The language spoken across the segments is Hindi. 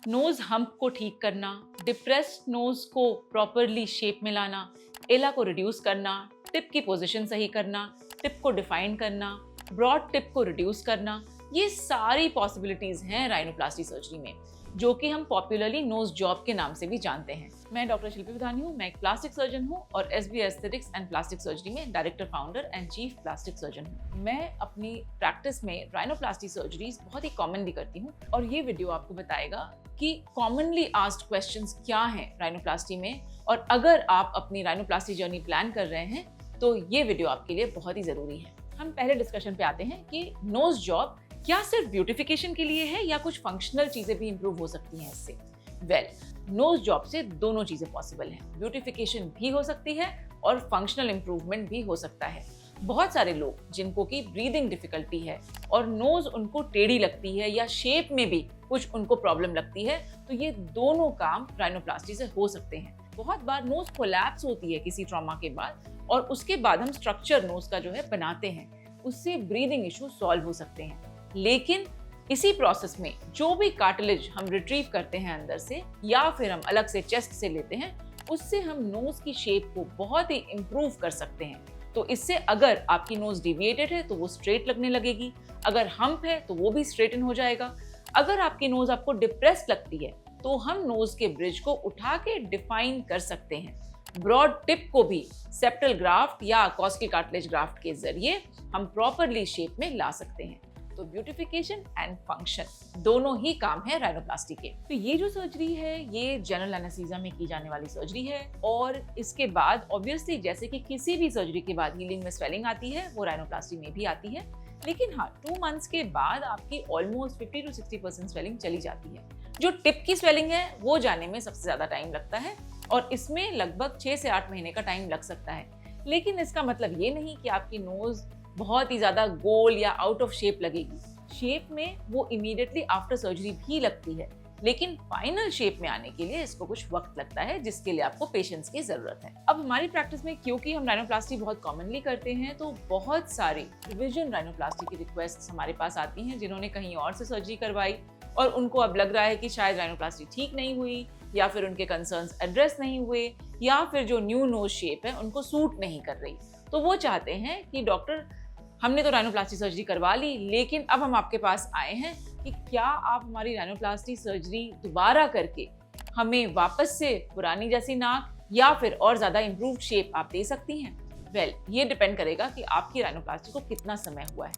नोज हम्प को ठीक करना, डिप्रेस्ड नोज को प्रॉपरली शेप में लाना, एला को रिड्यूस करना, टिप की पोजीशन सही करना, टिप को डिफाइन करना, ब्रॉड टिप को रिड्यूस करना, ये सारी पॉसिबिलिटीज हैं राइनोप्लास्टी सर्जरी में, जो कि हम पॉपुलरली नोज जॉब के नाम से भी जानते हैं। मैं डॉक्टर शिल्पी विधानी हूँ, मैं एक प्लास्टिक सर्जन हूँ और SB aesthetics and plastic surgery में director, founder and chief plastic surgeon हूँ। मैं अपनी प्रैक्टिस में राइनोप्लास्टी सर्जरीज बहुत ही कॉमनली करती हूँ और ये वीडियो आपको बताएगा कि कॉमनली आस्क्ड क्वेश्चंस क्या हैं राइनोप्लास्टी में, और अगर आप अपनी राइनोप्लास्टी जर्नी प्लान कर रहे हैं तो ये वीडियो आपके लिए बहुत ही जरूरी है। हम पहले डिस्कशन पे आते हैं कि नोज जॉब क्या सिर्फ ब्यूटिफिकेशन के लिए है या कुछ फंक्शनल चीजें भी इंप्रूव हो सकती हैं इससे। नोज जॉब से दोनों चीजें पॉसिबल हैं, ब्यूटिफिकेशन भी हो सकती है और फंक्शनल इंप्रूवमेंट भी हो सकता है। बहुत सारे लोग जिनको की ब्रीदिंग डिफिकल्टी है और नोज उनको टेढ़ी लगती है या शेप में भी कुछ उनको प्रॉब्लम लगती है, तो ये दोनों काम राइनोप्लास्टी से हो सकते हैं। बहुत बार नोज कोलैप्स होती है किसी ट्रॉमा के बाद और उसके बाद हम स्ट्रक्चर नोज का जो है बनाते हैं, उससे ब्रीदिंग इशू सॉल्व हो सकते हैं। लेकिन इसी प्रोसेस में जो भी कार्टिलेज हम रिट्रीव करते हैं अंदर से या फिर हम अलग से चेस्ट से लेते हैं, उससे हम नोज की शेप को बहुत ही इम्प्रूव कर सकते हैं। तो इससे अगर आपकी नोज डिविएटेड है तो वो स्ट्रेट लगने लगेगी, अगर हम्प है तो वो भी स्ट्रेटन हो जाएगा। अगर आपकी नोज आपको डिप्रेस्ड लगती है तो हम नोज के ब्रिज को उठा के डिफाइन कर सकते हैं। ब्रॉड टिप को भी सेप्टल ग्राफ्ट या कॉस्टल कार्टिलेज ग्राफ्ट के जरिए हम प्रॉपरली शेप में ला सकते हैं। तो ब्यूटिफिकेशन एंड फंक्शन दोनों ही काम है राइनोप्लास्टी के। तो ये जो सर्जरी है ये जनरल एनेस्थीसिया में की जाने वाली सर्जरी है और इसके बाद ऑब्वियसली जैसे कि किसी भी सर्जरी के बाद हीलिंग में स्वेलिंग आती है, वो राइनोप्लास्टी में भी आती है। लेकिन हाँ, 2 मंथ्स के बाद आपकी ऑलमोस्ट 50 to 60% स्वेलिंग चली जाती है। जो टिप की स्वेलिंग है वो जाने में सबसे ज्यादा टाइम लगता है और इसमें लगभग 6 से 8 महीने का टाइम लग सकता है। लेकिन इसका मतलब ये नहीं कि आपकी नोज बहुत ही ज्यादा गोल या आउट ऑफ शेप लगेगी। शेप में वो इमीडिएटली आफ्टर सर्जरी भी लगती है, लेकिन फाइनल शेप में आने के लिए इसको कुछ वक्त लगता है, जिसके लिए आपको पेशेंस की जरूरत है। अब हमारी प्रैक्टिस में क्योंकि हम राइनोप्लास्टी बहुत कॉमनली करते हैं, तो बहुत सारी रिविजन राइनोप्लास्टी की रिक्वेस्ट हमारे पास आती हैं जिन्होंने कहीं और से सर्जरी करवाई और उनको अब लग रहा है कि शायद राइनोप्लास्टी ठीक नहीं हुई या फिर उनके कंसर्न्स एड्रेस नहीं हुए या फिर जो न्यू नोज शेप है उनको सूट नहीं कर रही। तो वो चाहते हैं कि डॉक्टर, हमने तो राइनोप्लास्टी सर्जरी करवा ली, लेकिन अब हम आपके पास आए हैं कि क्या आप हमारी राइनोप्लास्टी सर्जरी दोबारा करके हमें वापस से पुरानी जैसी नाक या फिर और ज़्यादा इम्प्रूव्ड शेप आप दे सकती हैं। ये डिपेंड करेगा कि आपकी राइनोप्लास्टी को कितना समय हुआ है।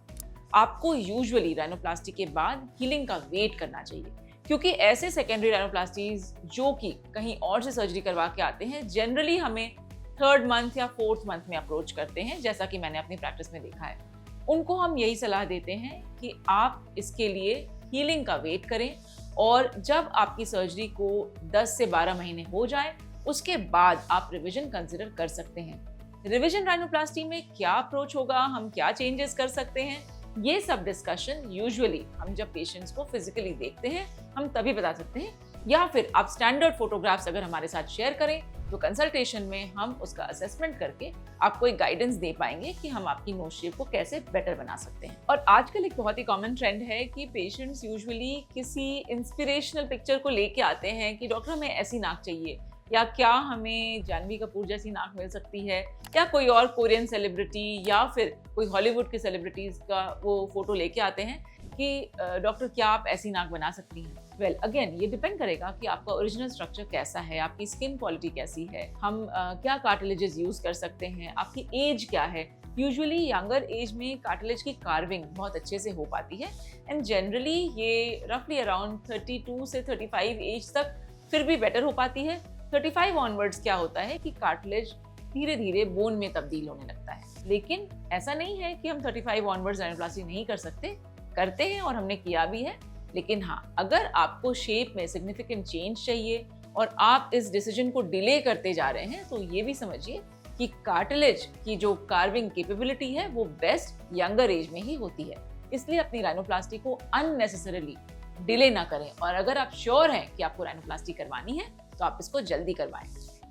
आपको यूजुअली राइनोप्लास्टी के बाद हीलिंग का वेट करना चाहिए, क्योंकि ऐसे सेकेंडरी राइनोप्लास्टीज जो कि कहीं और से सर्जरी करवा के आते हैं जनरली हमें 3rd मंथ या 4th मंथ में अप्रोच करते हैं, जैसा कि मैंने अपनी प्रैक्टिस में देखा है। उनको हम यही सलाह देते हैं कि आप इसके लिए हीलिंग का वेट करें और जब आपकी सर्जरी को 10 से 12 महीने हो जाए उसके बाद आप रिवीजन कंसिडर कर सकते हैं। रिवीजन राइनोप्लास्टी में क्या अप्रोच होगा, हम क्या चेंजेस कर सकते हैं, ये सब डिस्कशन यूजुअली हम जब पेशेंट्स को फिजिकली देखते हैं हम तभी बता सकते हैं, या फिर आप स्टैंडर्ड फोटोग्राफ्स अगर हमारे साथ शेयर करें तो कंसल्टेशन में हम उसका असेसमेंट करके आपको एक गाइडेंस दे पाएंगे कि हम आपकी नोज शेप को कैसे बेटर बना सकते हैं। और आजकल एक बहुत ही कॉमन ट्रेंड है कि पेशेंट्स यूजुअली किसी इंस्पिरेशनल पिक्चर को लेके आते हैं कि डॉक्टर हमें ऐसी नाक चाहिए, या क्या हमें जानवी कपूर जैसी नाक मिल सकती है, या कोई और कोरियन सेलिब्रिटी या फिर कोई हॉलीवुड के सेलिब्रिटीज का वो फोटो लेके आते हैं कि डॉक्टर क्या आप ऐसी नाक बना सकती हैं। अगेन ये डिपेंड करेगा कि आपका ओरिजिनल स्ट्रक्चर कैसा है, आपकी स्किन क्वालिटी कैसी है, हम क्या कार्टिलेजेस यूज कर सकते हैं, आपकी एज क्या है। यूजुअली यंगर एज में कार्टिलेज की कार्विंग बहुत अच्छे से हो पाती है एंड जनरली ये रफली अराउंड 32 से 35 एज तक फिर भी बेटर हो पाती है। 35 ऑनवर्ड्स क्या होता है कि कार्टिलेज धीरे धीरे बोन में तब्दील होने लगता है, लेकिन ऐसा नहीं है कि हम 35 ऑनवर्ड्स राइनोप्लास्टी नहीं कर सकते, करते हैं और हमने किया भी है। लेकिन हाँ, अगर आपको शेप में सिग्निफिकेंट चेंज चाहिए और आप इस डिसीजन को डिले करते जा रहे हैं, तो ये भी समझिए कि कार्टिलेज की जो कार्विंग कैपेबिलिटी है वो बेस्ट यंगर एज में ही होती है। इसलिए अपनी राइनोप्लास्टी को अननेसेसरीली डिले ना करें और अगर आप श्योर हैं कि आपको राइनोप्लास्टी करवानी है तो आप इसको जल्दी करवाएं।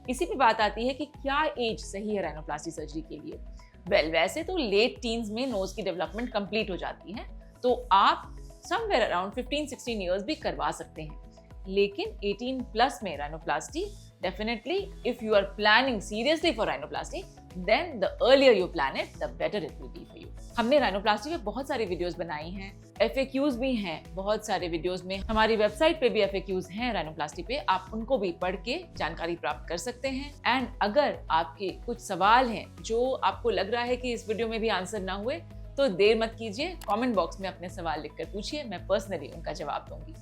इसी पे बात आती है कि क्या एज सही है राइनोप्लास्टी सर्जरी के लिए। वैसे तो लेट टीन्स में नोज की डेवलपमेंट कंप्लीट हो जाती है, तो आप समवेयर अराउंड 15-16 ईयर्स भी करवा सकते हैं। लेकिन 18 प्लस में rhinoplasty definitely, if you are planning seriously for rhinoplasty, then the earlier you plan it the better it will be for you. हमने राइनोप्लास्टी पे बहुत सारी वीडियोस बनाई हैं, FAQs भी हैं बहुत सारे वीडियोस में। हमारी वेबसाइट पे भी FAQs हैं राइनोप्लास्टी पे, आप उनको भी पढ़ के जानकारी प्राप्त कर सकते हैं। एंड अगर आपके कुछ सवाल हैं जो आपको लग रहा है कि इस वीडियो में भी आंसर ना हुए, तो देर मत कीजिए, कमेंट बॉक्स में अपने सवाल लिखकर पूछिए, मैं पर्सनली उनका जवाब दूंगी।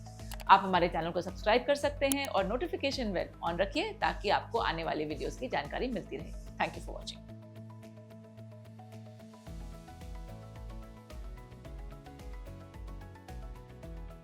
आप हमारे चैनल को सब्सक्राइब कर सकते हैं और नोटिफिकेशन बेल ऑन रखिए ताकि आपको आने वाले वीडियोस की जानकारी मिलती रहे। Thank you for watching.